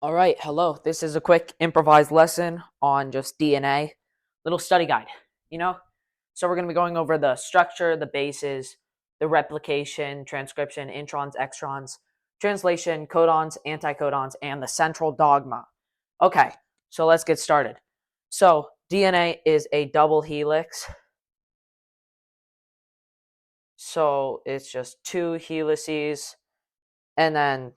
All right, hello. This is a quick improvised lesson on just DNA, little study guide, you know? So we're going to be going over the structure, the bases, the replication, transcription, introns, extrons, translation, codons, anticodons, and the central dogma. Okay, so let's get started. So DNA is a double helix. So it's just two helices, and then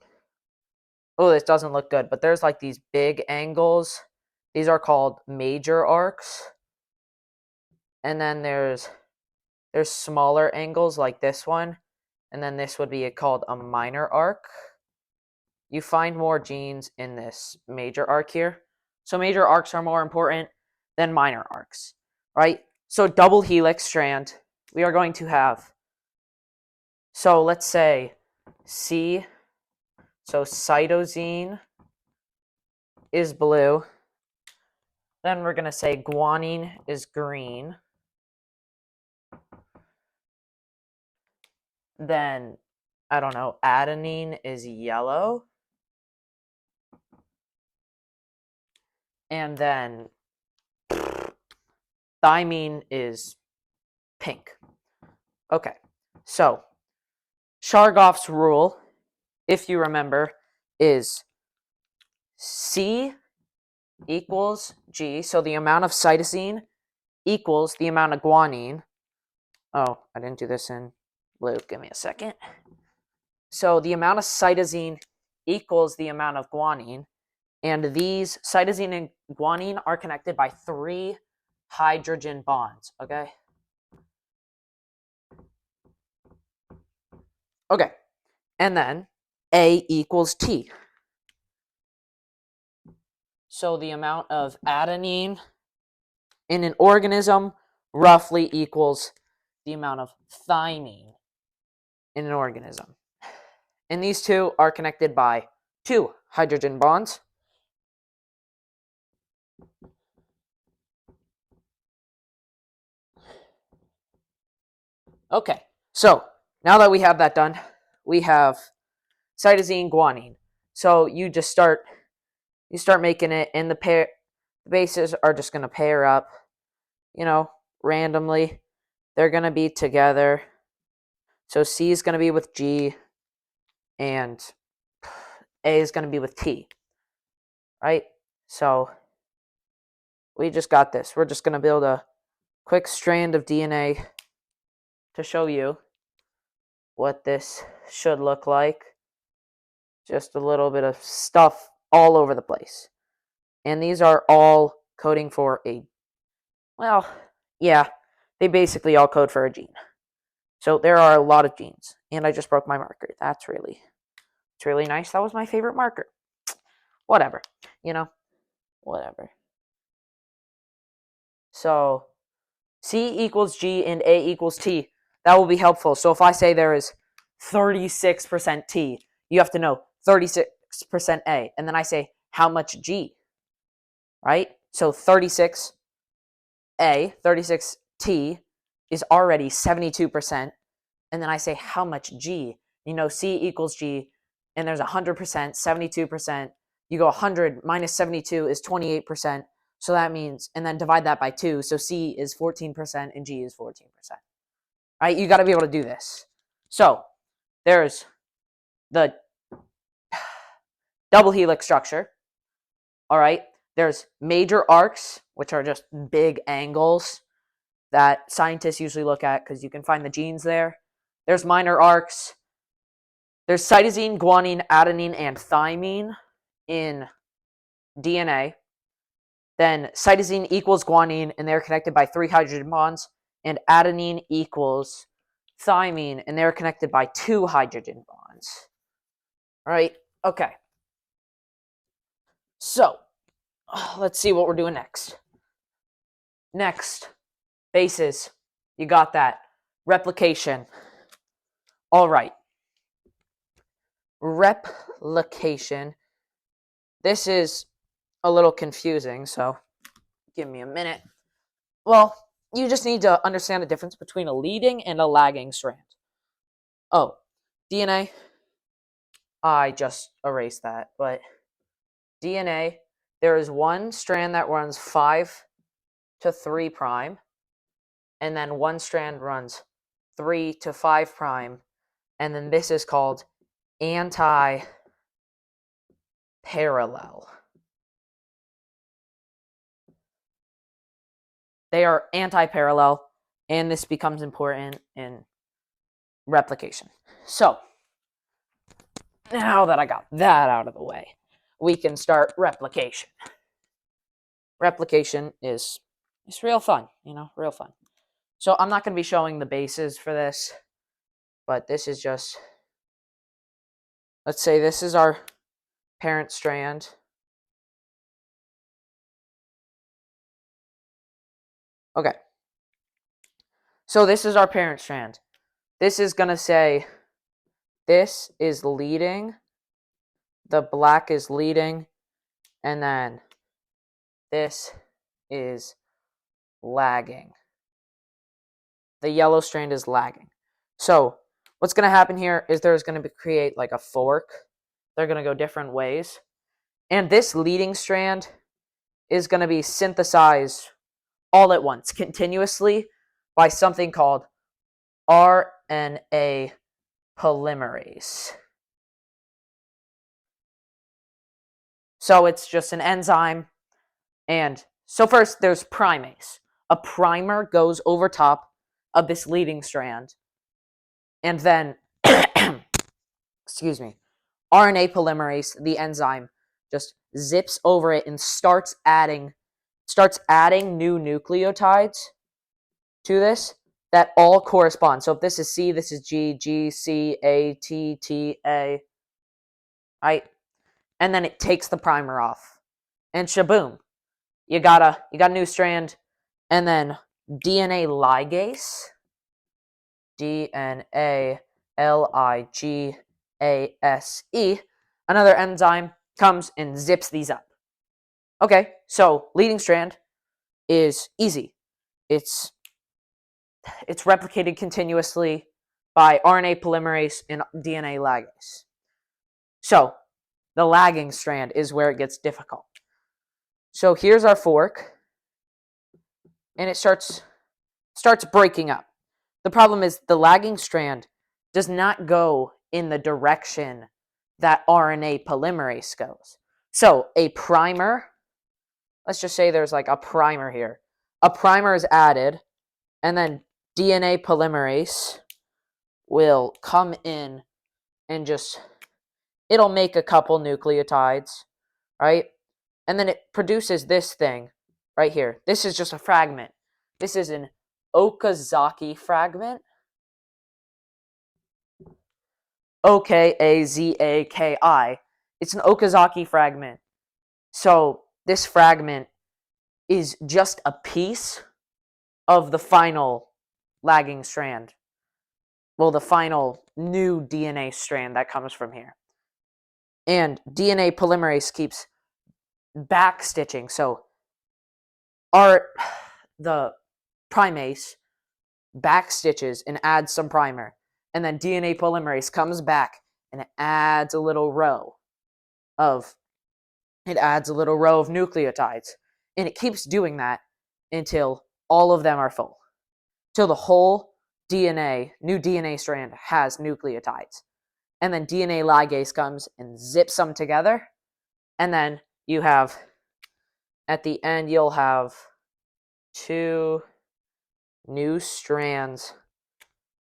oh, this doesn't look good, but there's like these big angles. These are called major arcs. And then there's smaller angles like this one, and then this would be called a minor arc. You find more genes in this major arc here. So major arcs are more important than minor arcs, right? So double helix strand, we are going to have, so let's say C, so cytosine is blue. Then we're going to say guanine is green. Then, I don't know, adenine is yellow. And then thymine is pink. Okay, so Chargaff's rule, if you remember, is C equals G. So the amount of cytosine equals the amount of guanine. Oh, I didn't do this in blue. Give me a second. So the amount of cytosine equals the amount of guanine. And these cytosine and guanine are connected by 3 hydrogen bonds, okay? Okay, and then A equals T. So the amount of adenine in an organism roughly equals the amount of thymine in an organism. And these two are connected by 2 hydrogen bonds. Okay, so now that we have that done, we have cytosine, guanine. So you start making it, and the bases are just going to pair up, randomly. They're going to be together. So C is going to be with G, and A is going to be with T, right? So we just got this. We're just going to build a quick strand of DNA to show you what this should look like. Just a little bit of stuff all over the place. And these are all coding for well, yeah, they basically all code for a gene. So there are a lot of genes. And I just broke my marker. It's really nice. That was my favorite marker. Whatever, whatever. So C equals G and A equals T. That will be helpful. So if I say there is 36% T, you have to know 36% A. And then I say how much G, right? So 36 A, 36T is already 72%. And then I say how much G. C equals G, and there's 100%, 72%. You go 100 minus 72 is 28%. So that means, and then divide that by 2. So C is 14% and G is 14%. Right? You got to be able to do this. So there's the double helix structure. All right. There's major arcs, which are just big angles that scientists usually look at because you can find the genes there. There's minor arcs. There's cytosine, guanine, adenine, and thymine in DNA. Then cytosine equals guanine, and they're connected by 3 hydrogen bonds. And adenine equals thymine, and they're connected by 2 hydrogen bonds. All right, okay. So, let's see what we're doing next. Next, bases. You got that. Replication. All right. Replication. This is a little confusing, so give me a minute. Well, you just need to understand the difference between a leading and a lagging strand. Oh, DNA. I just erased that, but DNA, there is one strand that runs 5 to 3 prime, and then one strand runs 3 to 5 prime, and then this is called anti-parallel. They are anti-parallel, and this becomes important in replication. So, now that I got that out of the way, we can start replication. Replication is real fun, real fun. So I'm not going to be showing the bases for this, but this is just, let's say this is our parent strand. Okay. So this is our parent strand. This is going to say this is leading, the black is leading, and then this is lagging. The yellow strand is lagging. So what's going to happen here is there's going to create like a fork. They're going to go different ways. And this leading strand is going to be synthesized all at once, continuously, by something called RNA polymerase. So it's just an enzyme. And so first there's primase. A primer goes over top of this leading strand. And then, excuse me, RNA polymerase, the enzyme, just zips over it and starts adding new nucleotides to this that all correspond. So if this is C, this is G, G, C, A, T, T, A, right? And then it takes the primer off. And shaboom, you got a new strand. And then DNA ligase, DNA ligase, another enzyme comes and zips these up. Okay, so leading strand is easy. It's replicated continuously by RNA polymerase and DNA ligase. So the lagging strand is where it gets difficult. So here's our fork, and it starts breaking up. The problem is the lagging strand does not go in the direction that RNA polymerase goes. So a primer, let's just say there's like a primer here. A primer is added, and then DNA polymerase will come in and it'll make a couple nucleotides, right? And then it produces this thing right here. This is just a fragment. This is an Okazaki fragment. Okazaki. It's an Okazaki fragment. So this fragment is just a piece of the final lagging strand. Well, the final new DNA strand that comes from here. And DNA polymerase keeps backstitching. So the primase backstitches and adds some primer. And then DNA polymerase comes back and it adds a little row of nucleotides. And it keeps doing that until all of them are full. Till the whole new DNA strand has nucleotides. And then DNA ligase comes and zips them together. And then at the end, you'll have 2 new strands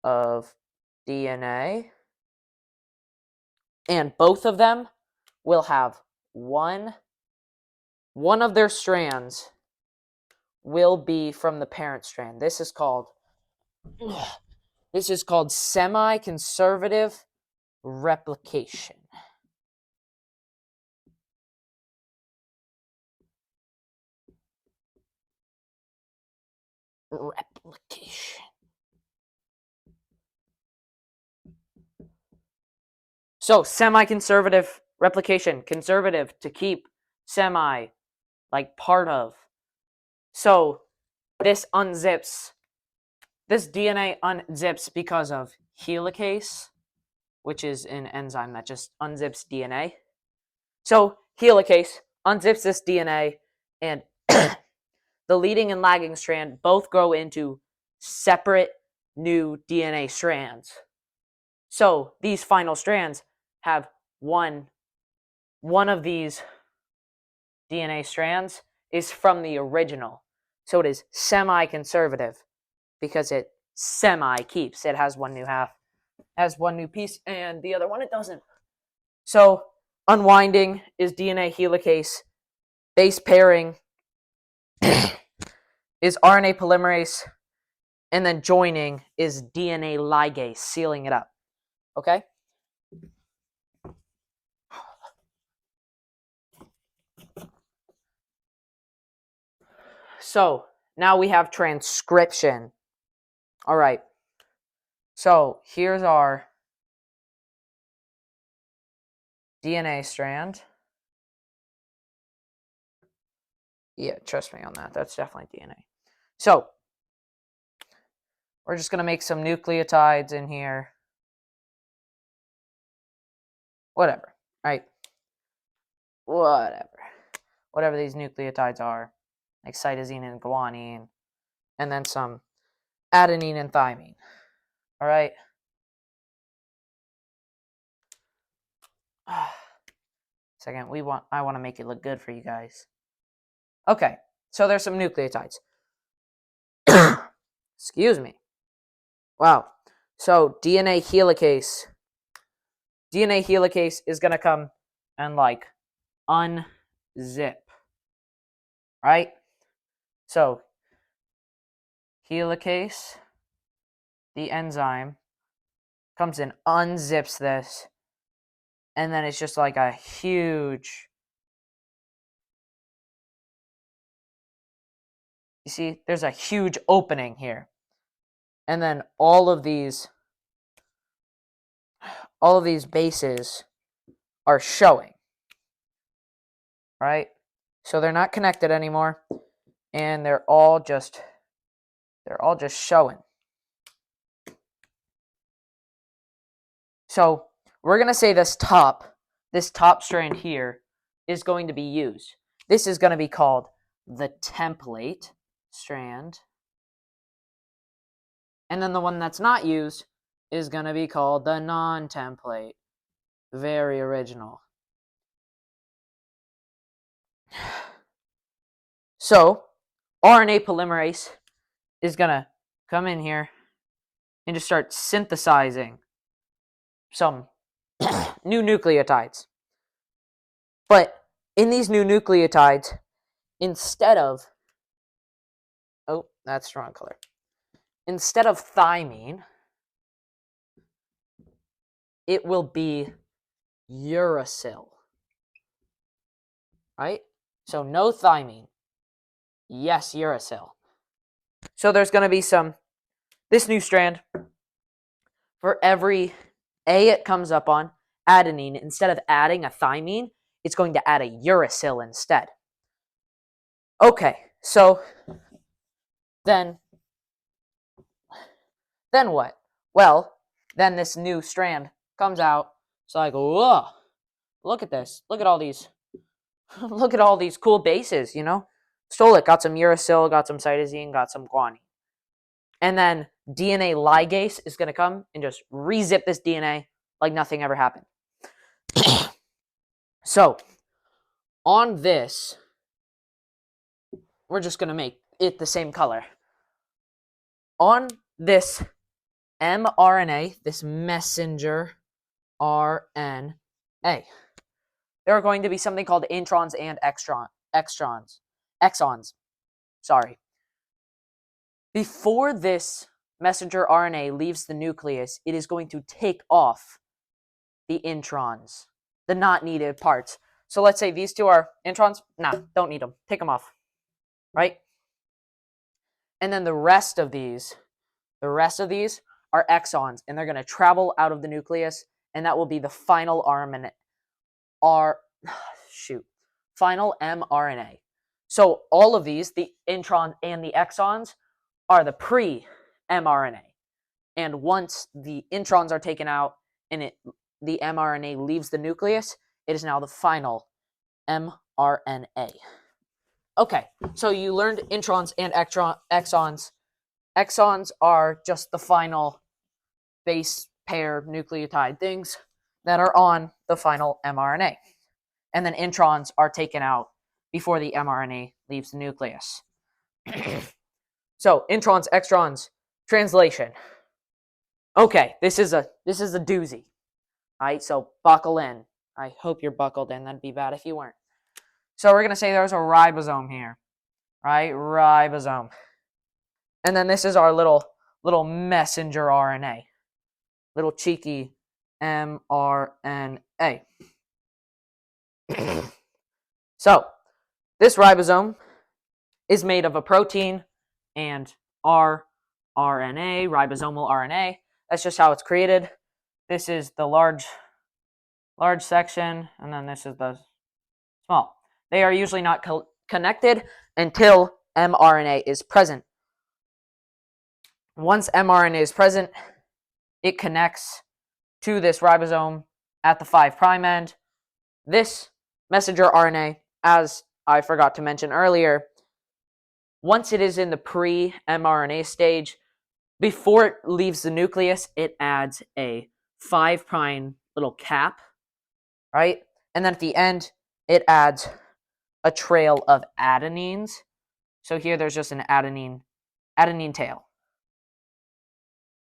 of DNA. And both of them will have one of their strands will be from the parent strand. This is called semi-conservative replication. So semi-conservative replication, conservative to keep, semi like part of. So this DNA unzips because of helicase, which is an enzyme that just unzips DNA. So helicase unzips this DNA, and the leading and lagging strand both grow into separate new DNA strands. So these final strands have one of these DNA strands is from the original. So it is semi-conservative because it semi-keeps. It has one new half, has one new piece, and the other one it doesn't. So unwinding is DNA helicase. Base pairing is RNA polymerase. And then joining is DNA ligase, sealing it up. Okay? So now we have transcription. All right. So here's our DNA strand. Yeah, trust me on that. That's definitely DNA. So we're just going to make some nucleotides in here. Whatever, right? Whatever these nucleotides are, like cytosine and guanine, and then some adenine and thymine. All right. Second, I want to make it look good for you guys. Okay, so there's some nucleotides. Excuse me. Wow. So DNA helicase is going to come and like unzip, right? So helicase, the enzyme, comes and unzips this, and then it's just like a huge, you see, there's a huge opening here. And then all of these bases are showing, right? So they're not connected anymore, and they're all just showing. So we're going to say this top strand here is going to be used. This is going to be called the template strand. And then the one that's not used is going to be called the non-template. Very original. So RNA polymerase is going to come in here and just start synthesizing some new nucleotides. But in these new nucleotides, instead of, oh, that's the wrong color. Instead of thymine, it will be uracil, right? So no thymine, yes, uracil. So there's going to be this new strand, for every A it comes up on, adenine, instead of adding a thymine, it's going to add a uracil instead. Okay, so then what? Well, then this new strand comes out. So I go, whoa, look at this. Look at all these. Look at all these cool bases, you know? Stole it. Got some uracil, got some cytosine, got some guanine. And then DNA ligase is going to come and just re-zip this DNA like nothing ever happened. So, on this, we're just going to make it the same color. On this mRNA, this messenger RNA, there are going to be something called introns and exons. Sorry. Before this messenger RNA leaves the nucleus, it is going to take off the introns, the not needed parts. So let's say these two are introns. Nah, don't need them. Take them off, right? And then the rest of these are exons, and they're going to travel out of the nucleus, and that will be the final final mRNA. So all of these, the intron and the exons, are the pre-mRNA. And once the introns are taken out and the mRNA leaves the nucleus, it is now the final mRNA. Okay, so you learned introns and exons. Exons are just the final base pair nucleotide things that are on the final mRNA. And then introns are taken out before the mRNA leaves the nucleus. So, introns, extrons, translation. Okay, this is a doozy. All right, so buckle in. I hope you're buckled in. That'd be bad if you weren't. So we're gonna say there's a ribosome here, right? Ribosome, and then this is our little messenger RNA, little cheeky mRNA. So this ribosome is made of a protein and rRNA, ribosomal RNA. That's just how it's created. This is the large section, and then this is the small. They are usually not connected until mRNA is present. Once mRNA is present, it connects to this ribosome at the 5' end. This messenger RNA, as I forgot to mention earlier, once it is in the pre-mRNA stage, before it leaves the nucleus, it adds a 5' little cap, right? And then at the end, it adds a trail of adenines. So here there's just an adenine tail.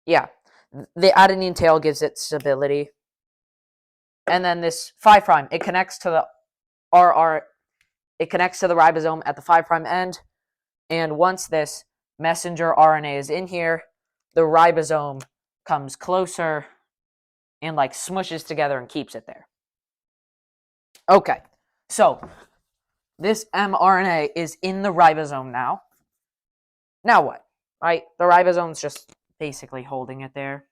Yeah, the adenine tail gives it stability. And then this 5', it connects to the it connects to the ribosome at the 5' end. And once this messenger RNA is in here, the ribosome comes closer and like smushes together and keeps it there. Okay, so this mRNA is in the ribosome now. Now what? Right? The ribosome's just basically holding it there.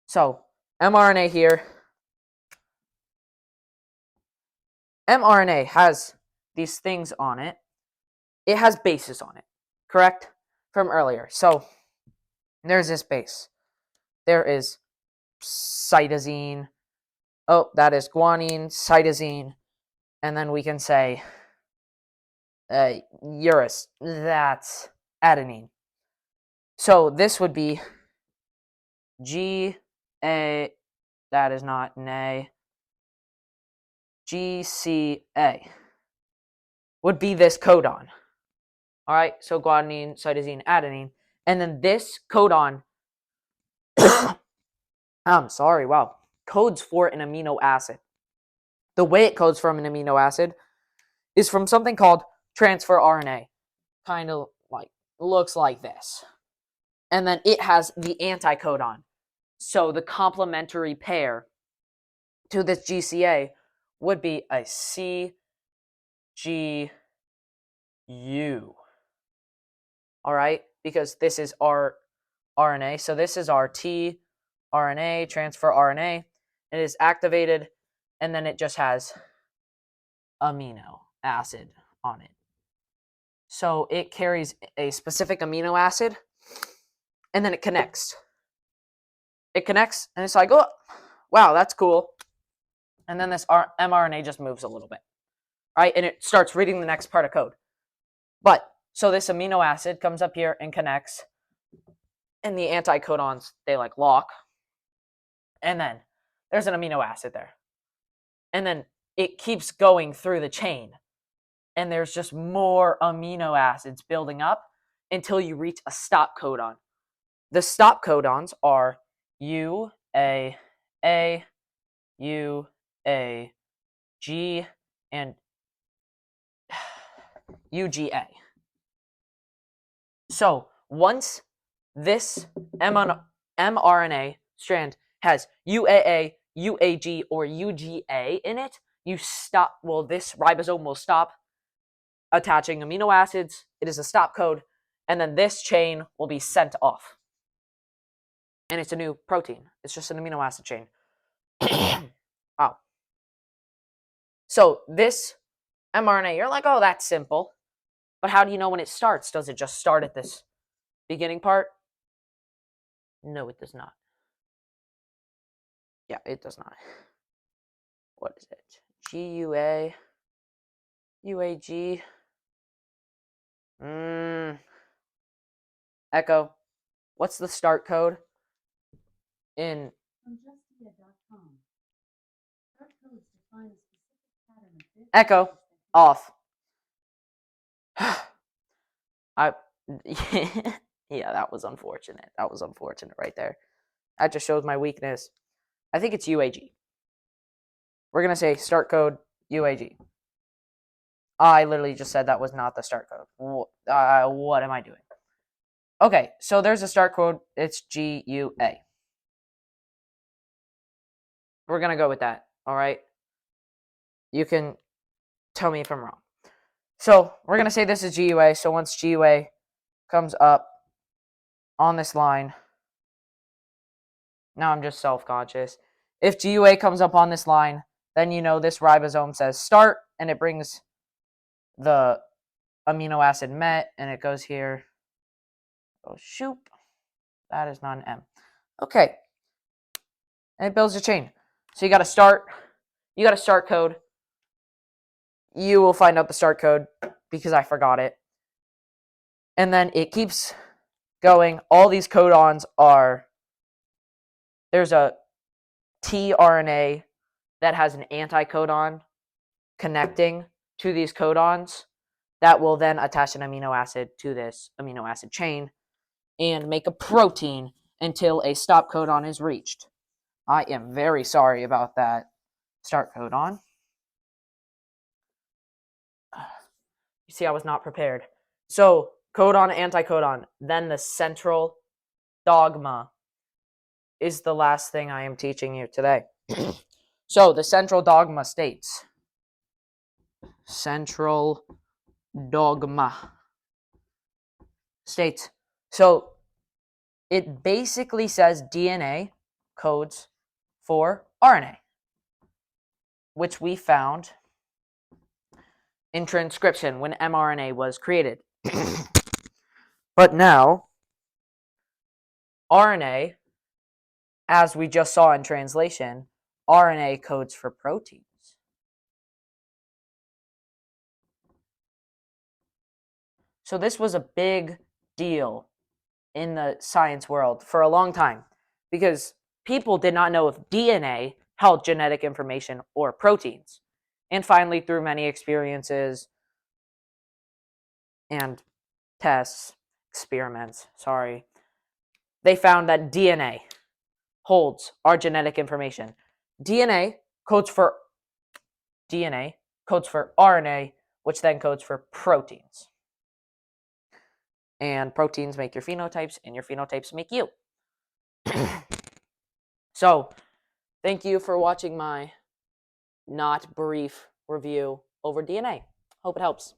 So mRNA here. mRNA has these things on it. It has bases on it, correct? From earlier. So there's this base. There is cytosine. Oh, that is guanine, cytosine. And then we can say uracil. That's adenine. So this would be GA. That is not Na. GCA would be this codon. All right, so guanine, cytosine, adenine. And then this codon, I'm sorry, wow, codes for an amino acid. The way it codes from an amino acid is from something called transfer RNA. Kind of like, looks like this. And then it has the anticodon. So the complementary pair to this GCA would be a CGU. All right, because this is our RNA. So this is our tRNA, transfer RNA. It is activated, and then it just has amino acid on it. So it carries a specific amino acid, and then it connects. It connects, and it's like, oh, wow, that's cool. And then this mRNA just moves a little bit, right? And it starts reading the next part of code. But, so this amino acid comes up here and connects, and the anticodons, they like lock. And then there's an amino acid there. And then it keeps going through the chain. And there's just more amino acids building up until you reach a stop codon. The stop codons are U, A, U, A, G, and UGA. So once this mRNA strand has UAA, UAG, or UGA in it, you stop. Well, this ribosome will stop attaching amino acids. It is a stop code, and then this chain will be sent off. And it's a new protein. It's just an amino acid chain. Wow. So this mRNA, you're like, oh, that's simple. But how do you know when it starts? Does it just start at this beginning part? No, it does not. Yeah, it does not. What is it? GUA, UAG. Echo. What's the start code in Echo off? I yeah, that was unfortunate. That was unfortunate right there. That just shows my weakness. I think it's UAG. We're gonna say start code UAG. I literally just said that was not the start code. What am I doing? Okay, so there's a start code. It's GUA. We're gonna go with that. All right. You can tell me if I'm wrong. So we're gonna say this is GUA. So once GUA comes up on this line, now I'm just self-conscious. If GUA comes up on this line, then you know this ribosome says start, and it brings the amino acid met, and it goes here. Oh shoot, that is not an M. Okay, and it builds a chain. So you got to start. You got a start code. You will find out the start code because I forgot it. And then it keeps going. All these codons are. There's a tRNA that has an anticodon connecting to these codons that will then attach an amino acid to this amino acid chain and make a protein until a stop codon is reached. I am very sorry about that start codon. You see, I was not prepared. So, codon, anticodon, then the central dogma is the last thing I am teaching you today. So, the central dogma states, central dogma states, so it basically says DNA codes for RNA, which we found in transcription when mRNA was created. But now, RNA, as we just saw in translation, RNA codes for proteins. So this was a big deal in the science world for a long time because people did not know if DNA held genetic information or proteins. And finally, through many experiences and tests, experiments, they found that DNA holds our genetic information. DNA codes for RNA, which then codes for proteins. And proteins make your phenotypes, and your phenotypes make you. So, thank you for watching my not brief review over DNA. Hope it helps.